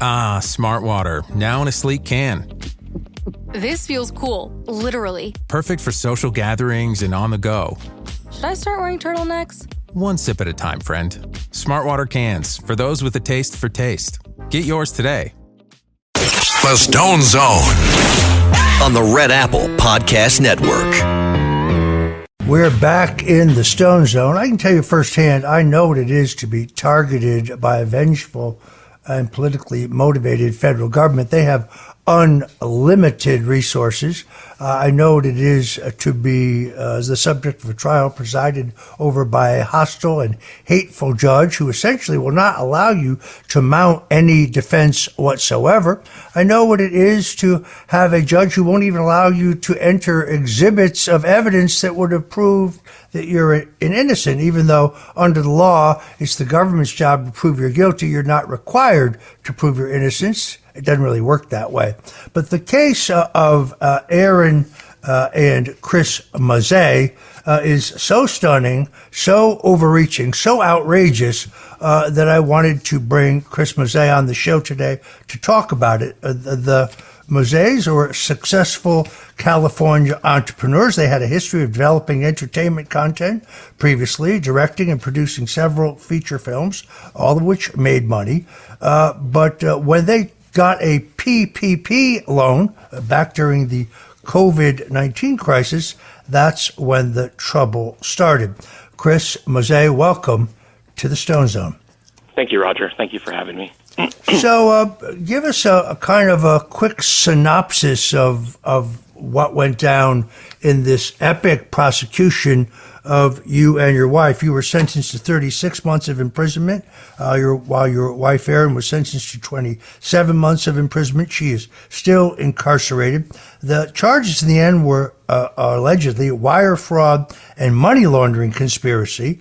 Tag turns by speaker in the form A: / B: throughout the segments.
A: Ah, Smart Water, now in a sleek can.
B: This feels cool, literally.
A: Perfect for social gatherings and on the go.
B: Should I start wearing turtlenecks?
A: One sip at a time, friend. Smart Water cans, for those with a taste for taste. Get yours today.
C: The Stone Zone on the Red Apple Podcast Network.
D: We're back in the Stone Zone. I can tell you firsthand, I know what it is to be targeted by a vengeful and politically motivated federal government. They have unlimited resources. I know what it is to be the subject of a trial presided over by a hostile and hateful judge who essentially will not allow you to mount any defense whatsoever. I know what it is to have a judge who won't even allow you to enter exhibits of evidence that would have proved that you're an innocent, even though under the law, it's the government's job to prove you're guilty. You're not required to prove your innocence. It doesn't really work that way. But the case of Erin and Chris Mazzei is so stunning, so overreaching, so outrageous that I wanted to bring Chris Mazzei on the show today to talk about it. The Mazzeis were successful California entrepreneurs. They had a history of developing entertainment content previously, directing and producing several feature films, all of which made money. But when they got a PPP loan back during the COVID-19 crisis, that's when the trouble started. Chris Mazzei, welcome to the Stone Zone.
E: Thank you, Roger. Thank you for having me.
D: So give us a kind of a quick synopsis of what went down in this epic prosecution of you and your wife. You were sentenced to 36 months of imprisonment, while your wife, Erin, was sentenced to 27 months of imprisonment. She is still incarcerated. The charges in the end were allegedly wire fraud and money laundering conspiracy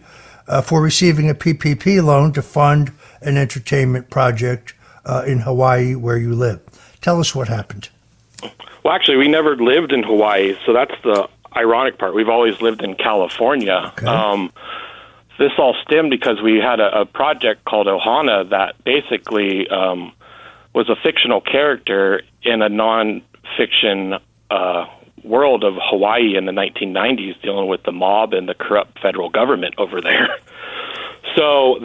D: for receiving a PPP loan to fund an entertainment project in Hawaii where you live. Tell us what happened.
E: Well, actually, we never lived in Hawaii, so that's the ironic part. We've always lived in California. Okay. This all stemmed because we had a project called Ohana that basically was a fictional character in a non-fiction world of Hawaii in the 1990s, dealing with the mob and the corrupt federal government over there. So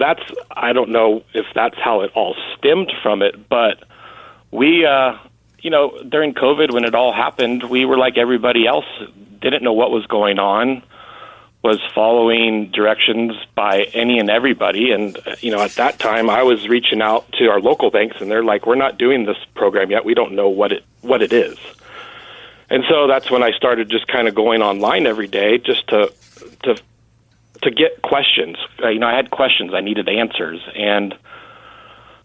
E: I don't know if that's how it all stemmed from it, but we, during COVID, when it all happened, we were like everybody else, didn't know what was going on, was following directions by any and everybody. And, at that time, I was reaching out to our local banks, and they're like, we're not doing this program yet. We don't know what it is. And so that's when I started just kind of going online every day just to get questions. I had questions. I needed answers. And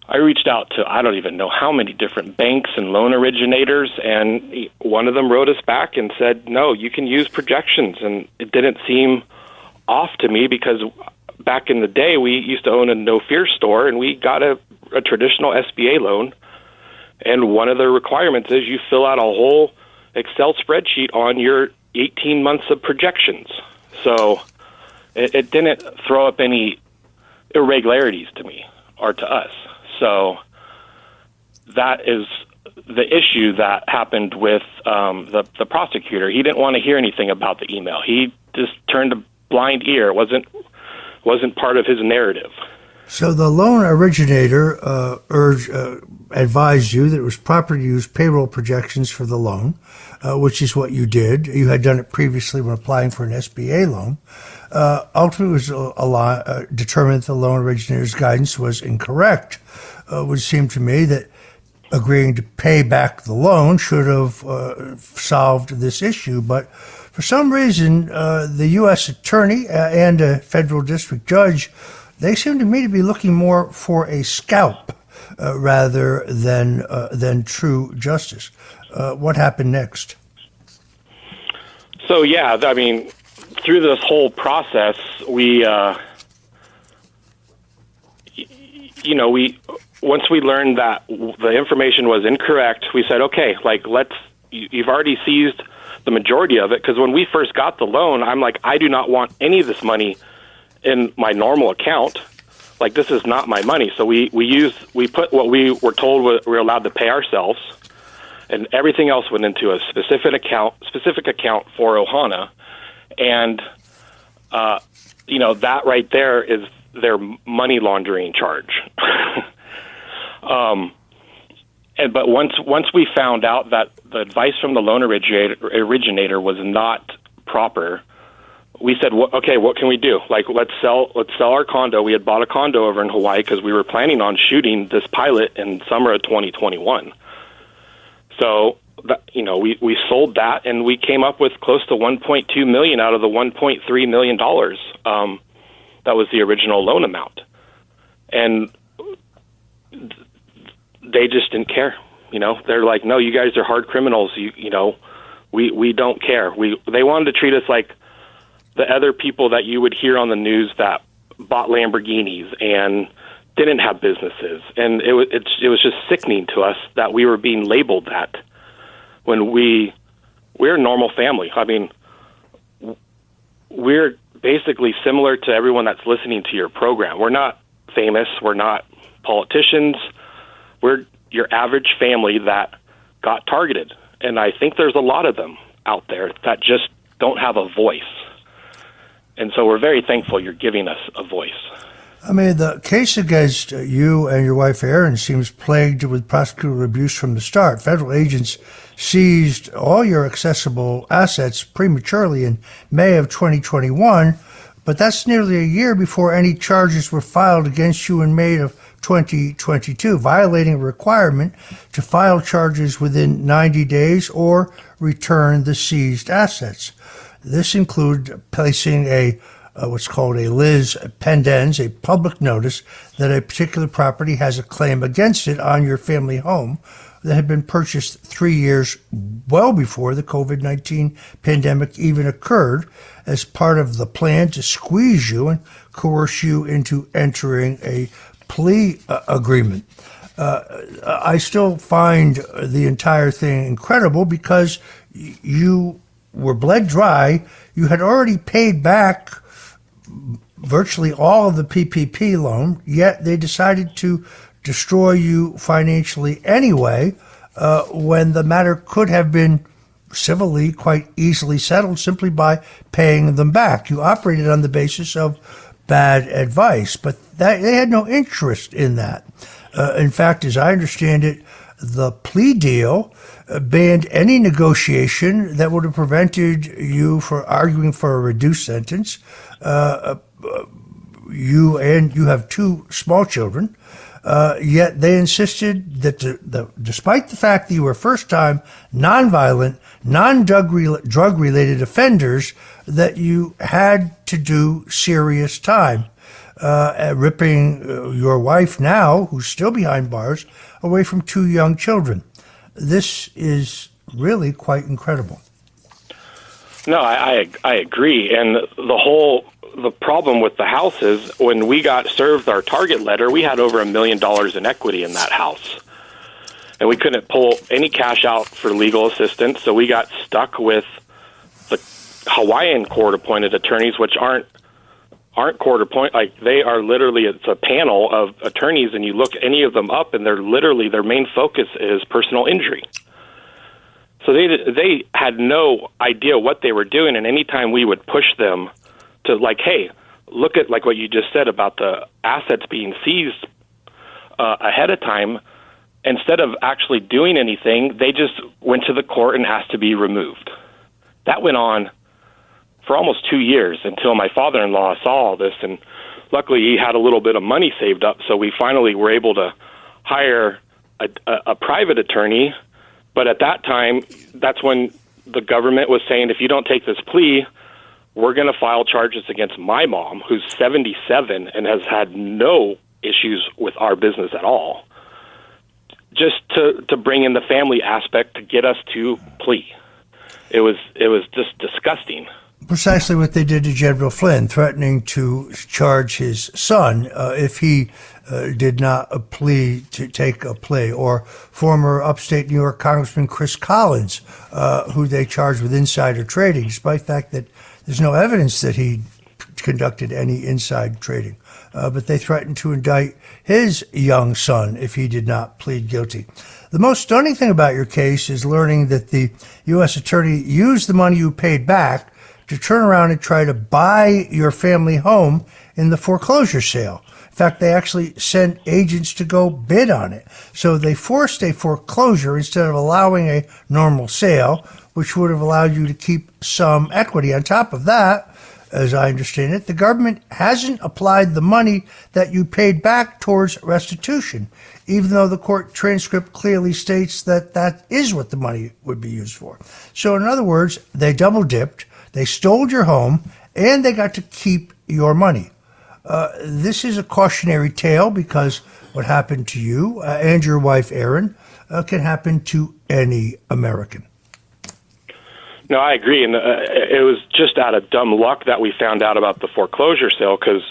E: I reached out to, I don't even know how many different banks and loan originators, and one of them wrote us back and said, no, you can use projections. And it didn't seem off to me because back in the day, we used to own a No Fear store, and we got a traditional SBA loan. And one of the requirements is you fill out a whole Excel spreadsheet on your 18 months of projections. So it didn't throw up any irregularities to me or to us. So that is the issue that happened with the prosecutor. He didn't want to hear anything about the email. He just turned a blind ear. It wasn't part of his narrative.
D: So the loan originator advised you that it was proper to use payroll projections for the loan, which is what you did. You had done it previously when applying for an SBA loan. Ultimately, it was determined that the loan originator's guidance was incorrect. It would seem to me that agreeing to pay back the loan should have solved this issue. But for some reason, the U.S. attorney and a federal district judge, they seem to me to be looking more for a scalp rather than true justice. What happened next?
E: So, yeah, I mean, through this whole process, we once we learned that the information was incorrect, we said, okay, you've already seized the majority of it, because when we first got the loan, I'm like, I do not want any of this money in my normal account. like, this is not my money. So we put what we were told we were allowed to pay ourselves, and everything else went into a specific account for Ohana. And, that right there is their money laundering charge. But once we found out that the advice from the loan originator was not proper, we said, okay, what can we do? Like, let's sell our condo. We had bought a condo over in Hawaii because we were planning on shooting this pilot in summer of 2021. So, we sold that, and we came up with close to $1.2 million out of the $1.3 million. That was the original loan amount, and they just didn't care. They're like, no, you guys are hard criminals. We don't care. They wanted to treat us like the other people that you would hear on the news that bought Lamborghinis and didn't have businesses. And it was just sickening to us that we were being labeled that when we're a normal family. I mean, we're basically similar to everyone that's listening to your program. We're not famous. We're not politicians. We're your average family that got targeted. And I think there's a lot of them out there that just don't have a voice. And so we're very thankful you're giving us a voice.
D: I mean, the case against you and your wife, Erin, seems plagued with prosecutorial abuse from the start. Federal agents seized all your accessible assets prematurely in May of 2021, but that's nearly a year before any charges were filed against you in May of 2022, violating a requirement to file charges within 90 days or return the seized assets. This included placing what's called a lis pendens, a public notice that a particular property has a claim against it on your family home that had been purchased 3 years well before the COVID-19 pandemic even occurred, as part of the plan to squeeze you and coerce you into entering a plea agreement. I still find the entire thing incredible because you were bled dry. You had already paid back virtually all of the PPP loan, yet they decided to destroy you financially anyway, when the matter could have been civilly quite easily settled simply by paying them back. You operated on the basis of bad advice, but they had no interest in that. In fact, as I understand it, the plea deal banned any negotiation that would have prevented you from arguing for a reduced sentence. You have two small children, yet they insisted that despite the fact that you were first-time, nonviolent, non-drug-related offenders, that you had to do serious time, ripping your wife now, who's still behind bars, away from two young children. This is really quite incredible.
E: No, I agree. And the problem with the house is when we got served our target letter, we had over $1 million in equity in that house. And we couldn't pull any cash out for legal assistance, so we got stuck with the Hawaiian court-appointed attorneys, which aren't court-appointed. Like, they are literally, it's a panel of attorneys, and you look any of them up, and they're literally, their main focus is personal injury. So they had no idea what they were doing, and anytime we would push them to, like, hey, look at, like, what you just said about the assets being seized ahead of time, instead of actually doing anything, they just went to the court and asked to be removed. That went on for almost 2 years until my father-in-law saw all this, and luckily he had a little bit of money saved up, so we finally were able to hire a private attorney. But at that time, that's when the government was saying, if you don't take this plea, we're going to file charges against my mom, who's 77 and has had no issues with our business at all, just to bring in the family aspect to get us to plea. It was just disgusting.
D: Precisely what they did to General Flynn, threatening to charge his son if he did not take a plea, or former upstate New York Congressman Chris Collins, who they charged with insider trading, despite the fact that there's no evidence that he conducted any inside trading. But they threatened to indict his young son if he did not plead guilty. The most stunning thing about your case is learning that the U.S. attorney used the money you paid back to turn around and try to buy your family home in the foreclosure sale. In fact, they actually sent agents to go bid on it. So they forced a foreclosure instead of allowing a normal sale, which would have allowed you to keep some equity. On top of that, as I understand it, the government hasn't applied the money that you paid back towards restitution, even though the court transcript clearly states that that is what the money would be used for. So in other words, they double-dipped, they stole your home, and they got to keep your money. This is a cautionary tale because what happened to you and your wife, Erin, can happen to any American.
E: No, I agree. And it was just out of dumb luck that we found out about the foreclosure sale, because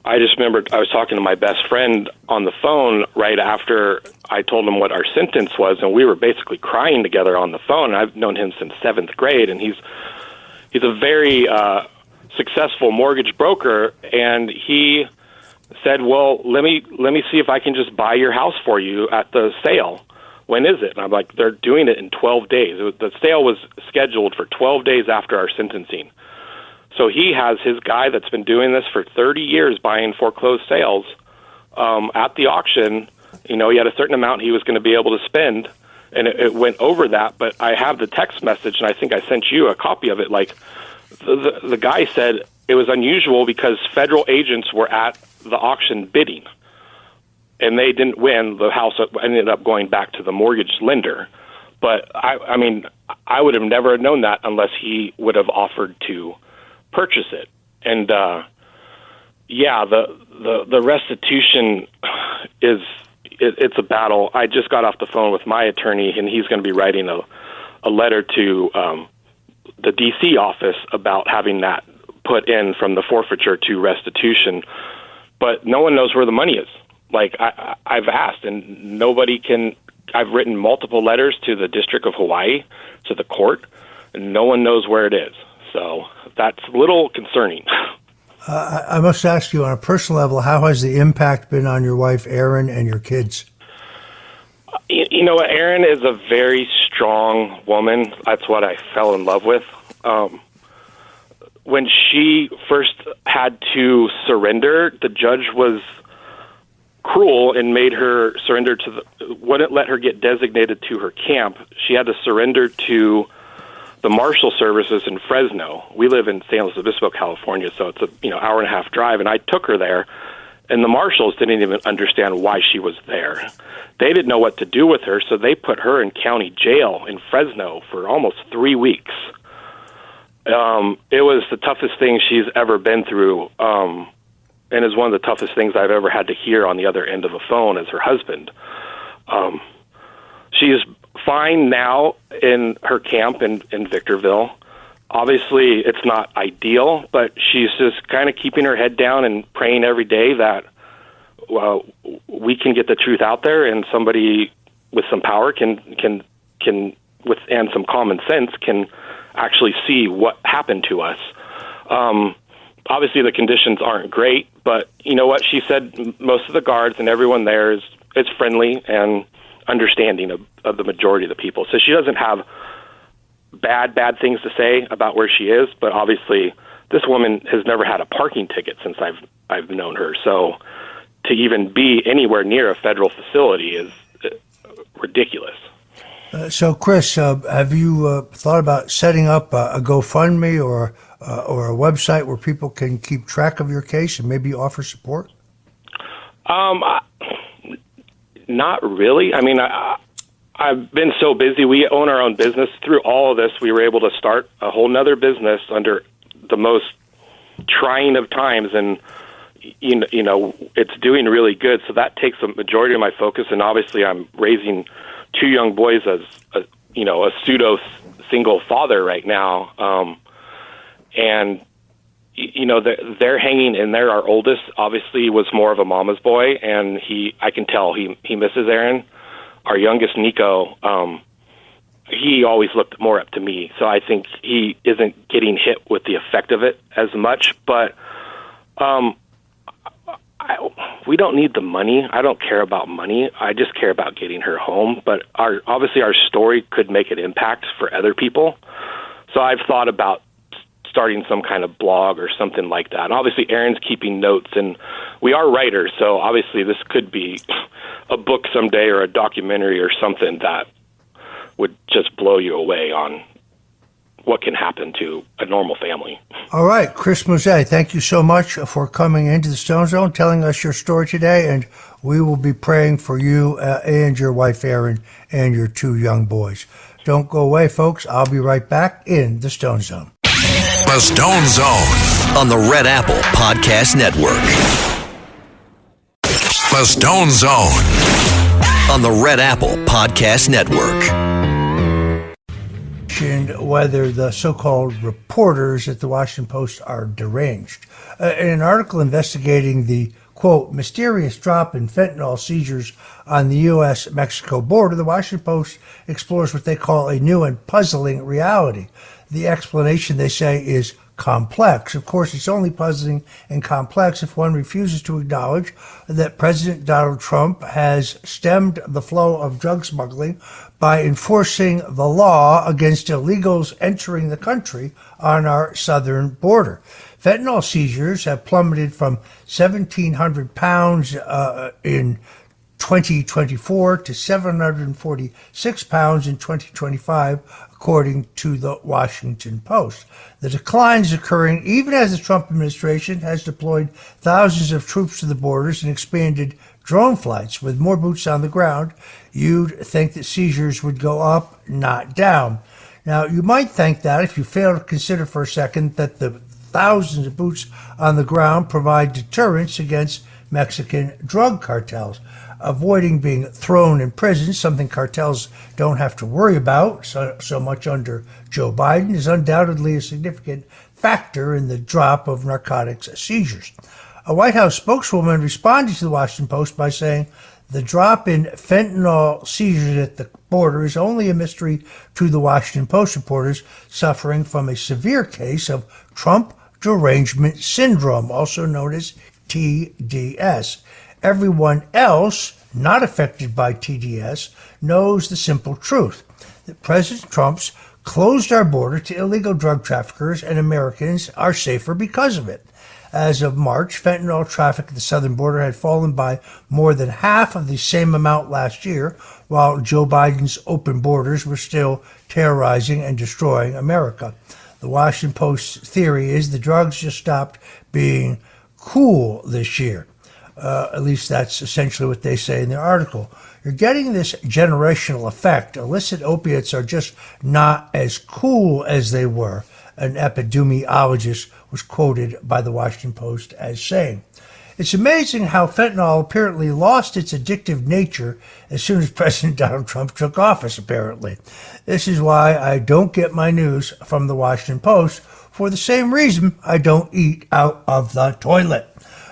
E: I just remembered I was talking to my best friend on the phone right after I told him what our sentence was, and we were basically crying together on the phone. I've known him since 7th grade, and he's a very successful mortgage broker, and he said, well, let me see if I can just buy your house for you at the sale. When is it? And I'm like, they're doing it in 12 days. The sale was scheduled for 12 days after our sentencing. So he has his guy that's been doing this for 30 years buying foreclosed sales at the auction. You know, he had a certain amount he was going to be able to spend, and it went over that. But I have the text message, and I think I sent you a copy of it. Like, the guy said it was unusual because federal agents were at the auction bidding, and they didn't win. The house ended up going back to the mortgage lender. But I mean, I would have never known that unless he would have offered to purchase it. And yeah, the restitution it's a battle. I just got off the phone with my attorney, and he's going to be writing a letter to the D.C. office about having that put in from the forfeiture to restitution. But no one knows where the money is. Like, I've asked, and nobody can. I've written multiple letters to the District of Hawaii, to the court, and no one knows where it is. So that's a little concerning.
D: I must ask you, on a personal level, how has the impact been on your wife, Erin, and your kids?
E: You know, Erin is a very strong woman. That's what I fell in love with. When she first had to surrender, the judge was cruel and made her surrender wouldn't let her get designated to her camp. She had to surrender to the Marshal Services in Fresno. We live in San Luis Obispo, California, so it's a hour and a half drive, and I took her there, and the Marshals didn't even understand why she was there. They didn't know what to do with her, so they put her in county jail in Fresno for almost 3 weeks. It was the toughest thing she's ever been through, and is one of the toughest things I've ever had to hear on the other end of the phone as her husband. She's fine now in her camp in Victorville. Obviously, it's not ideal, but she's just kind of keeping her head down and praying every day that we can get the truth out there, and somebody with some power can and some common sense can actually see what happened to us. Obviously, the conditions aren't great, but you know what? She said most of the guards and everyone there is friendly and understanding of the majority of the people. So she doesn't have bad things to say about where she is, but obviously this woman has never had a parking ticket since I've known her. So to even be anywhere near a federal facility is ridiculous.
D: So, Chris, have you thought about setting up a GoFundMe or a website where people can keep track of your case and maybe offer support?
E: Not really. I mean, I've been so busy. We own our own business. Through all of this, we were able to start a whole nother business under the most trying of times, and you know, it's doing really good. So that takes a majority of my focus, and obviously I'm raising 2 young boys as a pseudo single father right now. And they're hanging in there. Our oldest obviously was more of a mama's boy, and I can tell he misses Erin. Our youngest, Nico, he always looked more up to me. So I think he isn't getting hit with the effect of it as much, but We don't need the money. I don't care about money. I just care about getting her home. But obviously our story could make an impact for other people. So I've thought about starting some kind of blog or something like that. And obviously Erin's keeping notes, and we are writers, so obviously this could be a book someday or a documentary or something that would just blow you away on what can happen to a normal family.
D: All right, Chris Mazzei, thank you so much for coming into the Stone Zone, telling us your story today, and we will be praying for you and your wife Erin and your 2 young boys. Don't go away, folks. I'll be right back in the Stone Zone.
C: The Stone Zone on the Red Apple Podcast Network. The Stone Zone on the Red Apple Podcast Network.
D: Whether the so-called reporters at the Washington Post are deranged. In an article investigating the, quote, mysterious drop in fentanyl seizures on the U.S.-Mexico border, the Washington Post explores what they call a new and puzzling reality. The explanation, they say, is complex. Of course, it's only puzzling and complex if one refuses to acknowledge that President Donald Trump has stemmed the flow of drug smuggling by enforcing the law against illegals entering the country on our southern border. Fentanyl seizures have plummeted from 1,700 pounds in 2024 to 746 pounds in 2025, according to the Washington Post. The decline is occurring even as the Trump administration has deployed thousands of troops to the borders and expanded drone flights. With more boots on the ground, you'd think that seizures would go up, not down. Now, you might think that if you fail to consider for a second that the thousands of boots on the ground provide deterrence against Mexican drug cartels. Avoiding being thrown in prison, something cartels don't have to worry about so much under Joe Biden, is undoubtedly a significant factor in the drop of narcotics seizures. A White House spokeswoman responded to the Washington Post by saying the drop in fentanyl seizures at the border is only a mystery to the Washington Post reporters suffering from a severe case of Trump derangement syndrome, also known as TDS. Everyone else not affected by TDS knows the simple truth that President Trump's closed our border to illegal drug traffickers, and Americans are safer because of it. As of March, fentanyl traffic at the southern border had fallen by more than half of the same amount last year, while Joe Biden's open borders were still terrorizing and destroying America. The Washington Post's theory is the drugs just stopped being cool this year. At least that's essentially what they say in their article. You're getting this generational effect. Illicit opiates are just not as cool as they were, an epidemiologist was quoted by the Washington Post as saying. It's amazing how fentanyl apparently lost its addictive nature as soon as President Donald Trump took office, apparently. This is why I don't get my news from the Washington Post, for the same reason I don't eat out of the toilet.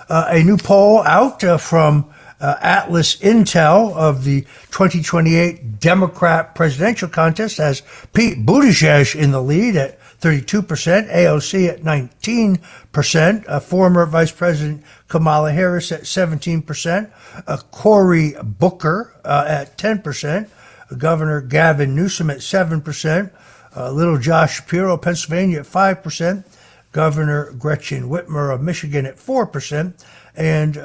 D: A new poll out from Atlas Intel of the 2028 Democrat presidential contest has Pete Buttigieg in the lead at 32%, AOC at 19%, former Vice President Kamala Harris at 17%, Cory Booker at 10%, Governor Gavin Newsom at 7%, Little Josh Shapiro of Pennsylvania at 5%, Governor Gretchen Whitmer of Michigan at 4%, and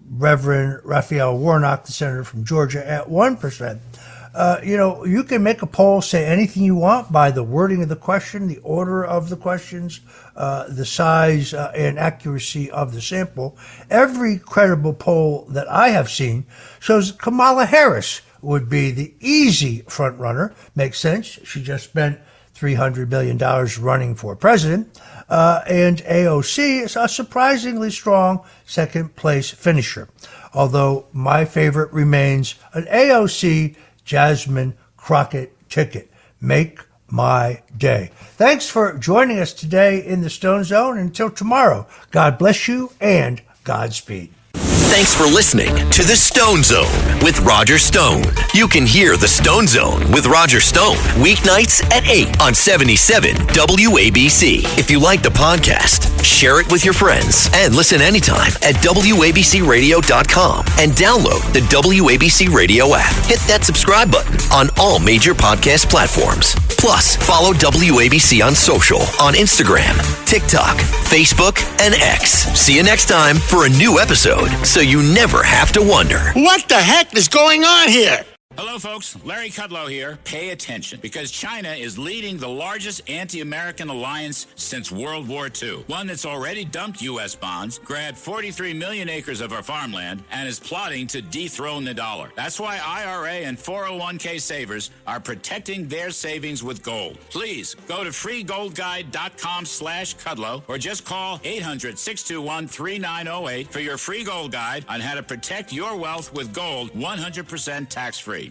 D: Reverend Raphael Warnock, the senator from Georgia, at 1%. You can make a poll, say anything you want by the wording of the question, the order of the questions, the size and accuracy of the sample. Every credible poll that I have seen shows that Kamala Harris would be the easy front runner. Makes sense. She just spent $300 billion running for president. And AOC is a surprisingly strong second place finisher. Although my favorite remains an AOC Jasmine Crockett ticket. Make my day. Thanks for joining us today in the Stone Zone. Until tomorrow, God bless you and Godspeed.
C: Thanks for listening to the Stone Zone with Roger Stone. You can hear the Stone Zone with Roger Stone weeknights at 8 on 77 WABC. If you like the podcast, share it with your friends and listen anytime at WABCRadio.com and download the WABC Radio app. Hit that subscribe button on all major podcast platforms. Plus, follow WABC on social on Instagram, TikTok, Facebook, and X. See you next time for a new episode so you never have to wonder.
F: What the heck is going on here?
G: Hello, folks. Larry Kudlow here. Pay attention, because China is leading the largest anti-American alliance since World War II. One that's already dumped U.S. bonds, grabbed 43 million acres of our farmland, and is plotting to dethrone the dollar. That's why IRA and 401k savers are protecting their savings with gold. Please go to freegoldguide.com/Kudlow or just call 800-621-3908 for your free gold guide on how to protect your wealth with gold 100% tax-free.